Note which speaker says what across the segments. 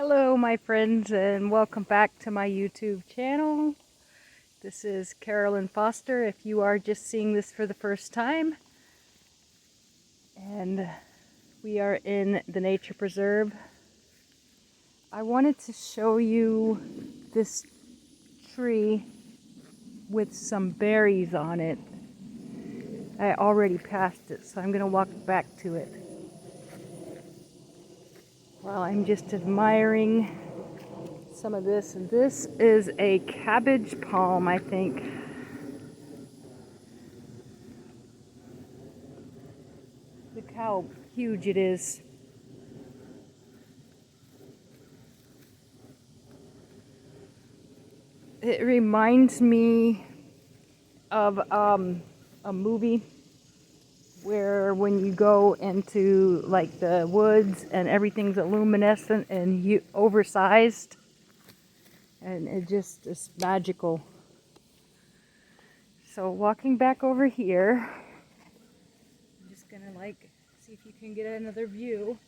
Speaker 1: Hello my friends, and welcome back to my YouTube channel. This is Carolyn Foster if you are just seeing this for the first time. And we are in the nature preserve. I wanted to show you this tree with some berries on it. I already passed it, so I'm going to walk back to it. While I'm just admiring some of this, and this is a cabbage palm, I think. Look how huge it is. It reminds me of a movie where when you go into like the woods and everything's luminescent and oversized, and it just is magical. So walking back over here, I'm just gonna see if you can get another view.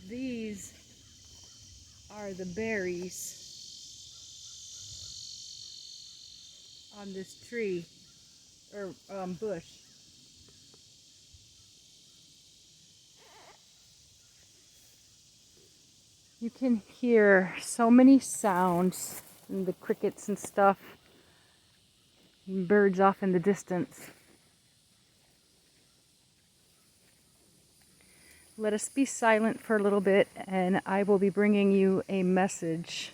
Speaker 1: These are the berries on this tree or bush. You can hear so many sounds and the crickets and stuff, and birds off in the distance. Let us be silent for a little bit, and I will be bringing you a message.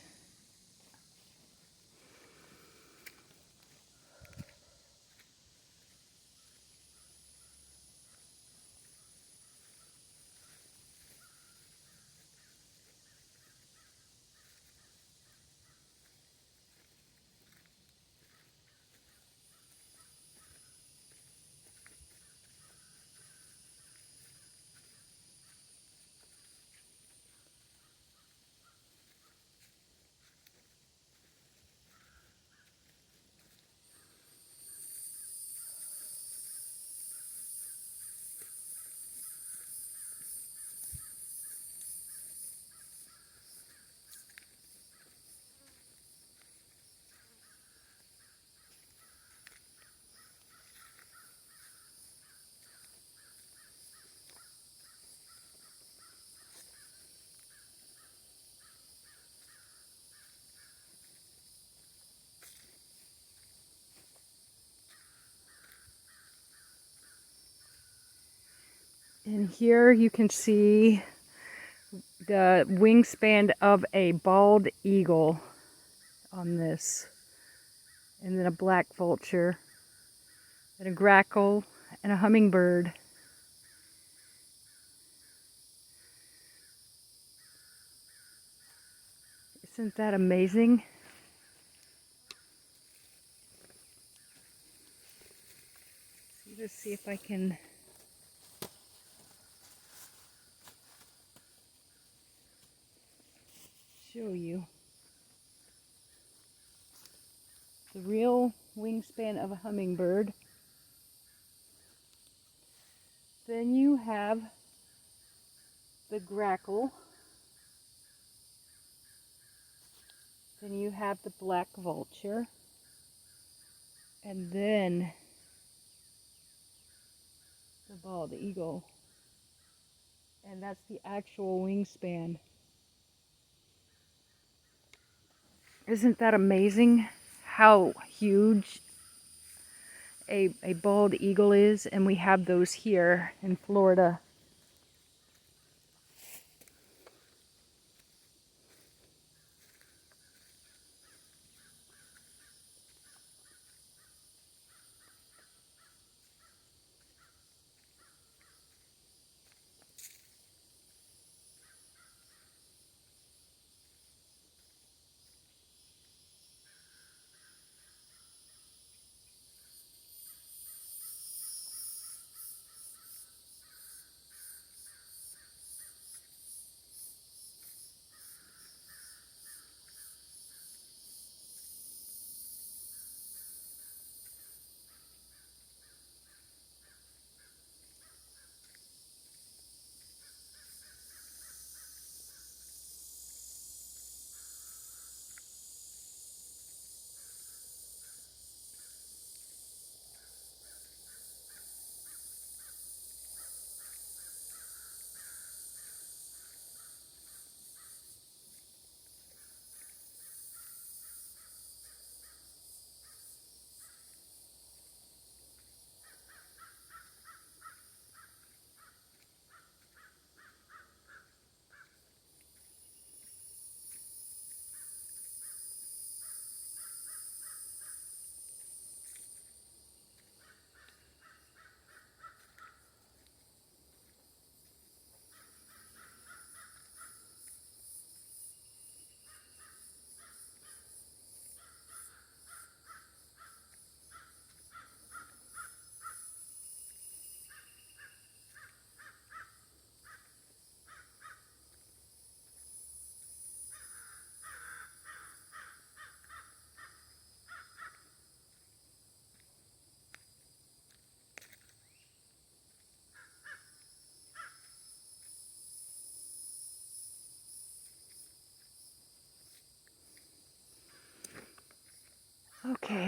Speaker 1: And here you can see the wingspan of a bald eagle on this, and then a black vulture, and a grackle, and a hummingbird. Isn't that amazing? Let's see if I can show you the real wingspan of a hummingbird. Then you have the grackle. Then you have the black vulture. And then the bald eagle. And that's the actual wingspan. Isn't that amazing how huge a bald eagle is? And we have those here in Florida.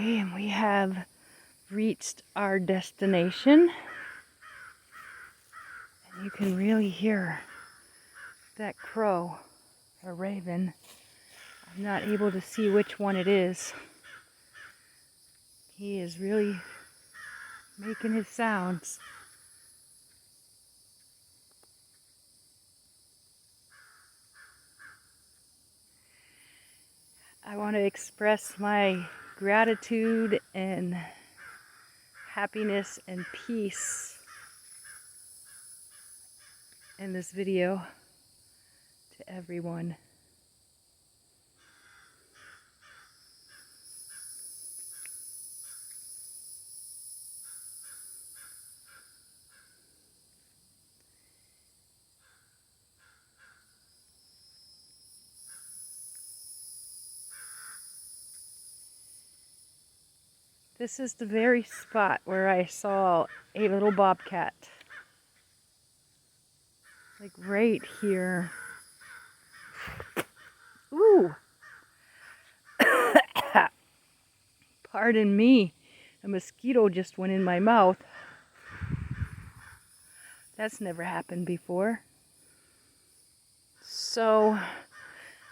Speaker 1: Okay, and we have reached our destination. And you can really hear that crow or raven. I'm not able to see which one it is. He is really making his sounds. I want to express my gratitude and happiness and peace in this video to everyone. This is the very spot where I saw a little bobcat. Like right here. Ooh! Pardon me. A mosquito just went in my mouth. That's never happened before. So,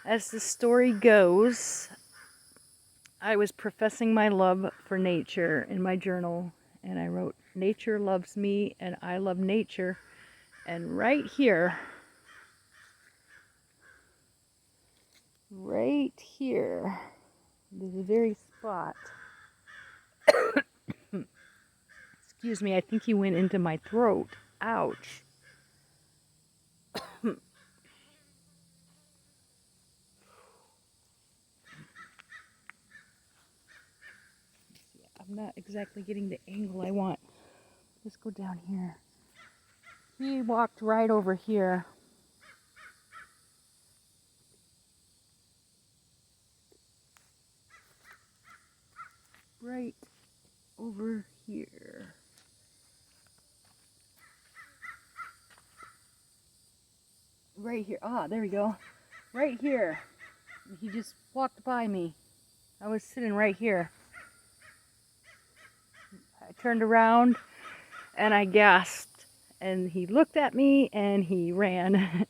Speaker 1: as the story goes, I was professing my love for nature in my journal, and I wrote, "Nature loves me and I love nature." And right here, this very spot. Excuse me, I think he went into my throat. Ouch. I'm not exactly getting the angle I want. Let's go down here. He walked right over here. Right over here. Right here. Ah, there we go. Right here. He just walked by me. I was sitting right here. I turned around and I gasped. And he looked at me and he ran.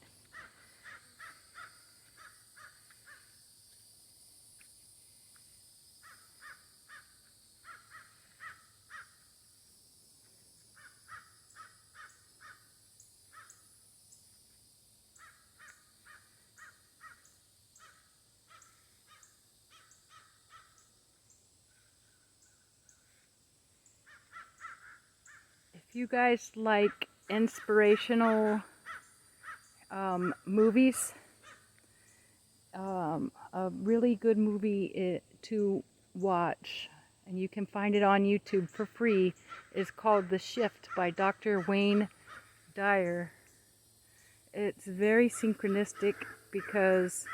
Speaker 1: If you guys like inspirational movies, a really good movie to watch, and you can find it on YouTube for free, is called The Shift by Dr. Wayne Dyer. It's very synchronistic because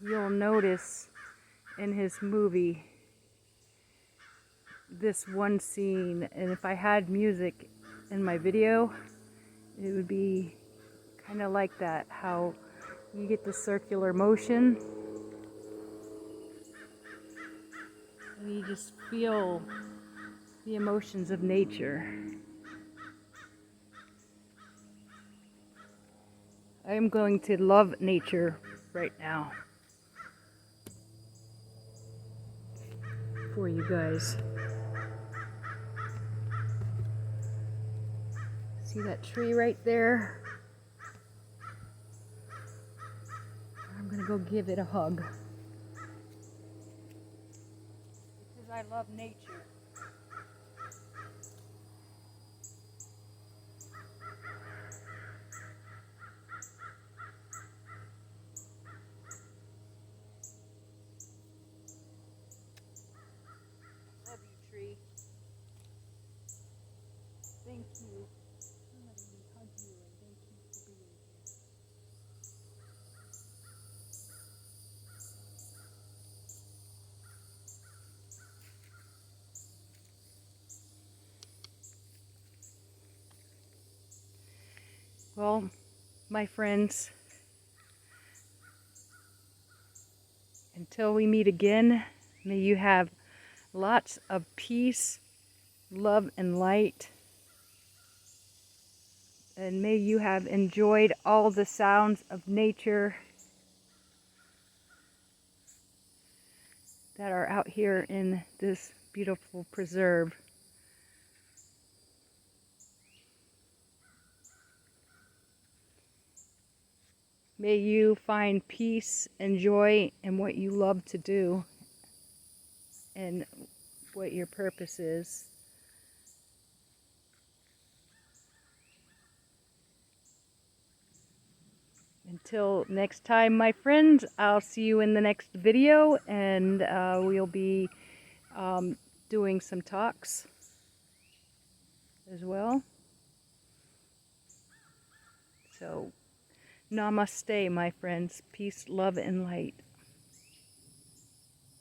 Speaker 1: you'll notice in his movie this one scene, and if I had music in my video, it would be kind of like that, how you get the circular motion and you just feel the emotions of nature. I am going to love nature right now for you guys. See that tree right there? I'm gonna go give it a hug. Because I love nature. Love you, tree. Thank you. I'm letting me hug you and thank you for being here. Well, my friends, until we meet again, May you have lots of peace, love, and light. And may you have enjoyed all the sounds of nature that are out here in this beautiful preserve. May you find peace and joy in what you love to do and what your purpose is. Until next time, my friends, I'll see you in the next video, and we'll be doing some talks as well. So, namaste, my friends. Peace, love, and light.